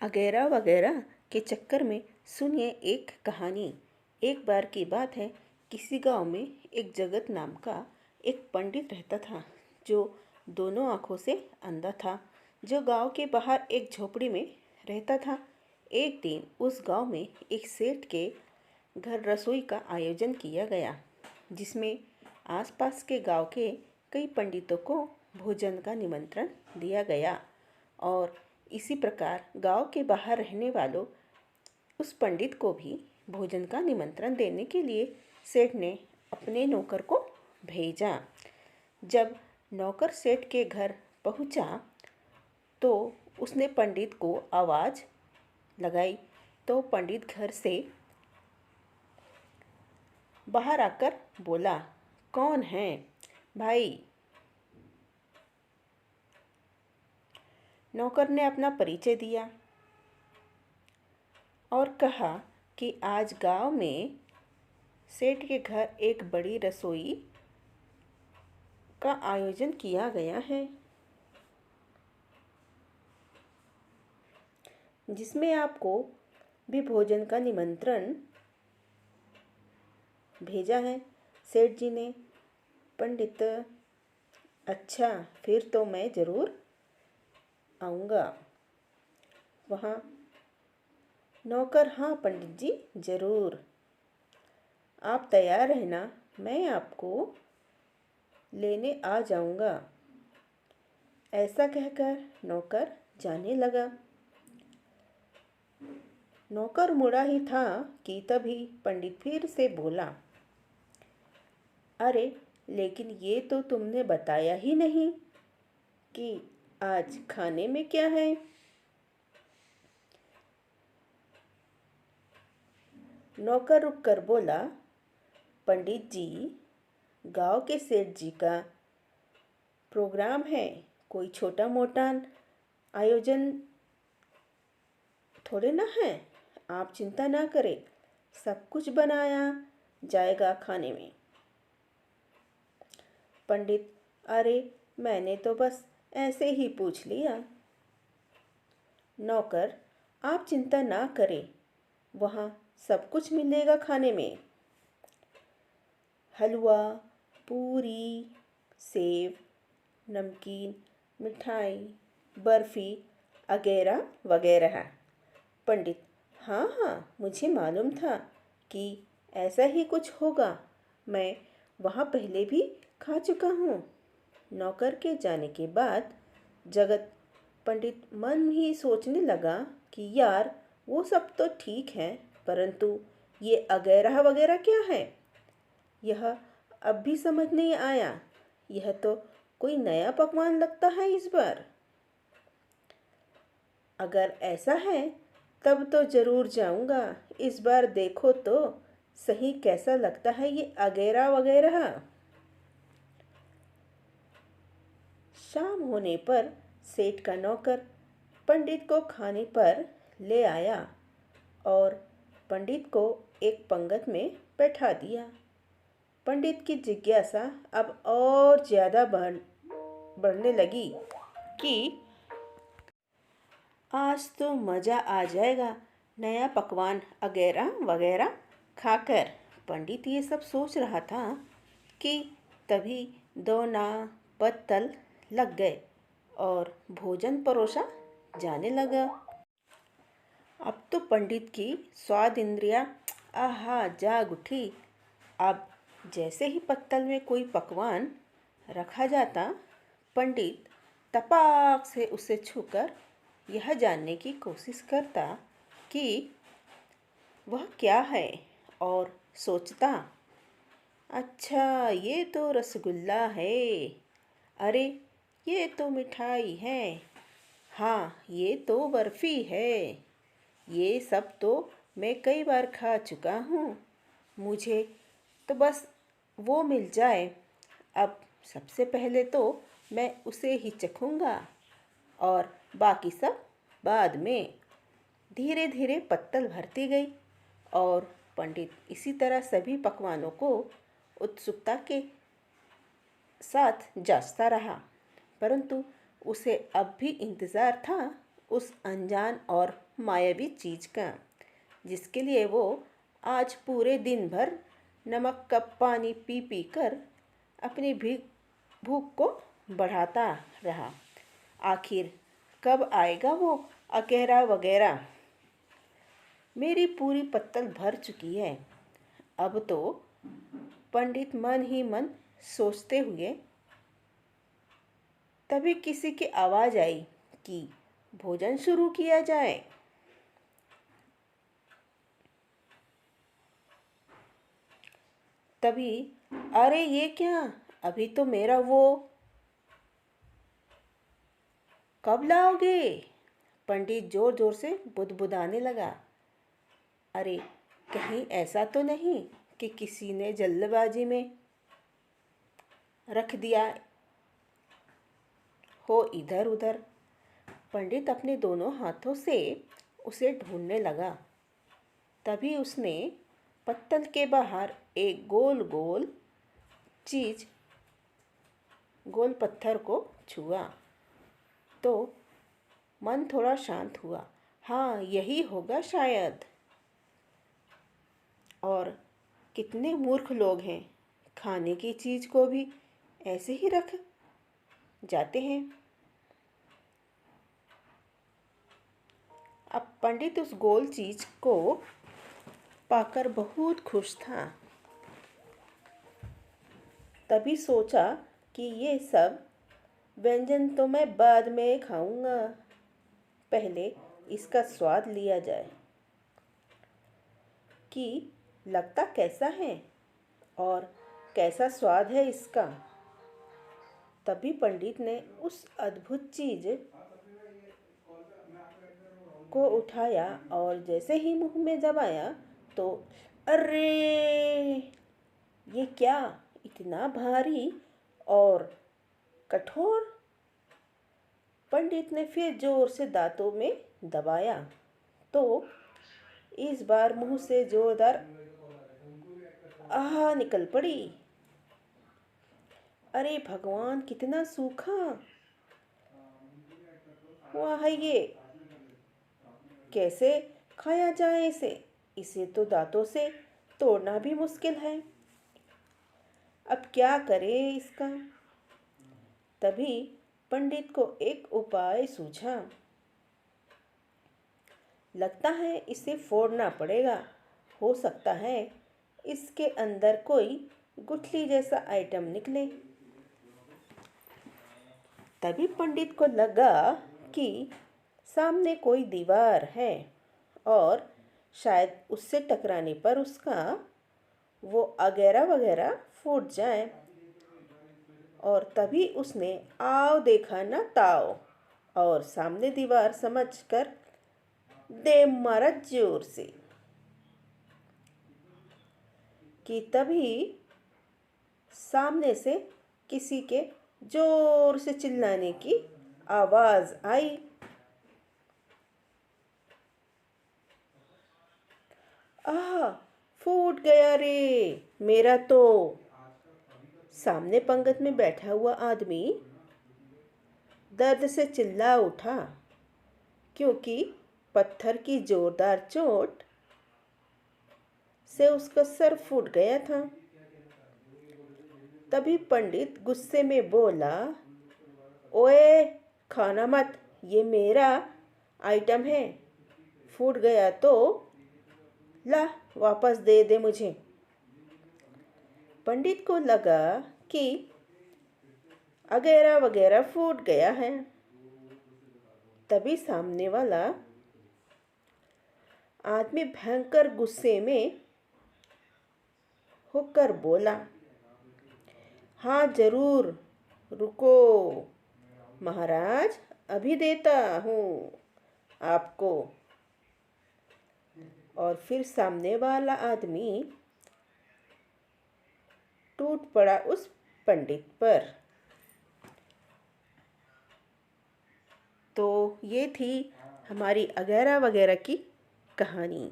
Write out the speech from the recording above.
अगैरा वगैरह के चक्कर में सुनिए एक कहानी। एक बार की बात है, किसी गांव में एक जगत नाम का एक पंडित रहता था जो दोनों आंखों से अंधा था, जो गांव के बाहर एक झोपड़ी में रहता था। एक दिन उस गांव में एक सेठ के घर रसोई का आयोजन किया गया, जिसमें आसपास के गांव के कई पंडितों को भोजन का निमंत्रण दिया गया। और इसी प्रकार गांव के बाहर रहने वालों उस पंडित को भी भोजन का निमंत्रण देने के लिए सेठ ने अपने नौकर को भेजा। जब नौकर सेठ के घर पहुंचा तो उसने पंडित को आवाज़ लगाई, तो पंडित घर से बाहर आकर बोला, कौन है भाई? नौकर ने अपना परिचय दिया और कहा कि आज गांव में सेठ के घर एक बड़ी रसोई का आयोजन किया गया है, जिसमें आपको भी भोजन का निमंत्रण भेजा है। सेठ जी ने पंडित, अच्छा फिर तो मैं ज़रूर आऊँगा वहाँ। नौकर, हाँ पंडित जी ज़रूर, आप तैयार रहना, मैं आपको लेने आ जाऊँगा। ऐसा कहकर नौकर जाने लगा। नौकर मुड़ा ही था कि तभी पंडित फिर से बोला, अरे लेकिन ये तो तुमने बताया ही नहीं कि आज खाने में क्या है। नौकर रुक कर बोला, पंडित जी, गांव के सेठ जी का प्रोग्राम है, कोई छोटा मोटा आयोजन थोड़े ना है, आप चिंता ना करें, सब कुछ बनाया जाएगा खाने में। पंडित, अरे मैंने तो बस ऐसे ही पूछ लिया। नौकर, आप चिंता ना करें, वहाँ सब कुछ मिलेगा खाने में, हलवा, पूरी, सेव, नमकीन, मिठाई, बर्फ़ी वगैरह वगैरह। पंडित, हाँ हाँ, मुझे मालूम था कि ऐसा ही कुछ होगा, मैं वहाँ पहले भी खा चुका हूँ। नौकर के जाने के बाद जगत पंडित मन ही सोचने लगा कि यार वो सब तो ठीक है, परंतु ये अगैरह वगैरह क्या है? यह अब भी समझ नहीं आया, यह तो कोई नया पकवान लगता है इस बार। अगर ऐसा है तब तो ज़रूर जाऊंगा, इस बार देखो तो सही कैसा लगता है ये अगैरह वगैरह। शाम होने पर सेठ का नौकर पंडित को खाने पर ले आया और पंडित को एक पंगत में बैठा दिया। पंडित की जिज्ञासा अब और ज़्यादा बढ़ने लगी कि आज तो मज़ा आ जाएगा नया पकवान वगैरह वगैरह खाकर। पंडित ये सब सोच रहा था कि तभी दो नाव पत्तल लग गए और भोजन परोसा जाने लगा। अब तो पंडित की स्वाद इंद्रियां आहा जाग उठी। अब जैसे ही पत्तल में कोई पकवान रखा जाता, पंडित तपाक से उसे छूकर यह जानने की कोशिश करता कि वह क्या है, और सोचता, अच्छा ये तो रसगुल्ला है, अरे ये तो मिठाई है, हाँ ये तो बर्फ़ी है, ये सब तो मैं कई बार खा चुका हूँ, मुझे तो बस वो मिल जाए। अब सबसे पहले तो मैं उसे ही चखूँगा और बाकी सब बाद में। धीरे धीरे पत्तल भरती गई और पंडित इसी तरह सभी पकवानों को उत्सुकता के साथ जांचता रहा, परंतु उसे अब भी इंतज़ार था उस अनजान और मायावी चीज का, जिसके लिए वो आज पूरे दिन भर नमक का पानी पी पी कर अपनी भी भूख को बढ़ाता रहा। आखिर कब आएगा वो अकेरा वगैरह? मेरी पूरी पत्तल भर चुकी है। अब तो पंडित मन ही मन सोचते हुए, तभी किसी की आवाज आई कि भोजन शुरू किया जाए। तभी, अरे ये क्या, अभी तो मेरा वो कब लाओगे? पंडित जोर जोर से बुदबुदाने लगा। अरे कहीं ऐसा तो नहीं कि किसी ने जल्दबाजी में रख दिया हो इधर उधर। पंडित अपने दोनों हाथों से उसे ढूंढने लगा। तभी उसने पत्तल के बाहर एक गोल गोल चीज, गोल पत्थर को छुआ तो मन थोड़ा शांत हुआ। हाँ, यही होगा शायद। और कितने मूर्ख लोग हैं, खाने की चीज को भी ऐसे ही रख जाते हैं। अब पंडित उस गोल चीज को पाकर बहुत खुश था। तभी सोचा कि ये सब व्यंजन तो मैं बाद में खाऊंगा, पहले इसका स्वाद लिया जाए कि लगता कैसा है और कैसा स्वाद है इसका। तभी पंडित ने उस अद्भुत चीज को उठाया और जैसे ही मुंह में दबाया तो अरे, ये क्या, इतना भारी और कठोर! पंडित ने फिर जोर से दांतों में दबाया तो इस बार मुंह से जोरदार आह निकल पड़ी। अरे भगवान, कितना सूखा हुआ है ये! कैसे खाया जाए इसे? इसे तो दांतों से तोड़ना भी मुश्किल है। अब क्या करें इसका? तभी पंडित को एक उपाय सूझा। लगता है इसे फोड़ना पड़ेगा। हो सकता है इसके अंदर कोई गुठली जैसा आइटम निकले। तभी पंडित को लगा कि सामने कोई दीवार है और शायद उससे टकराने पर उसका वो अगैरा वगैरह फूट जाए। और तभी उसने आओ देखा ना ताओ, और सामने दीवार समझकर दे मारा जोर से कि तभी सामने से किसी के जोर से चिल्लाने की आवाज आई। आह, फूट गया रे मेरा तो! सामने पंगत में बैठा हुआ आदमी दर्द से चिल्ला उठा, क्योंकि पत्थर की जोरदार चोट से उसका सर फूट गया था। तभी पंडित गुस्से में बोला, ओए, खाना मत, ये मेरा आइटम है। फूट गया तो ला, वापस दे दे मुझे। पंडित को लगा कि अगैरा वगैरह फूट गया है। तभी सामने वाला आदमी भयंकर गुस्से में होकर बोला, हाँ जरूर, रुको महाराज, अभी देता हूँ आपको। और फिर सामने वाला आदमी टूट पड़ा उस पंडित पर। तो ये थी हमारी अगैरा वगैरह की कहानी।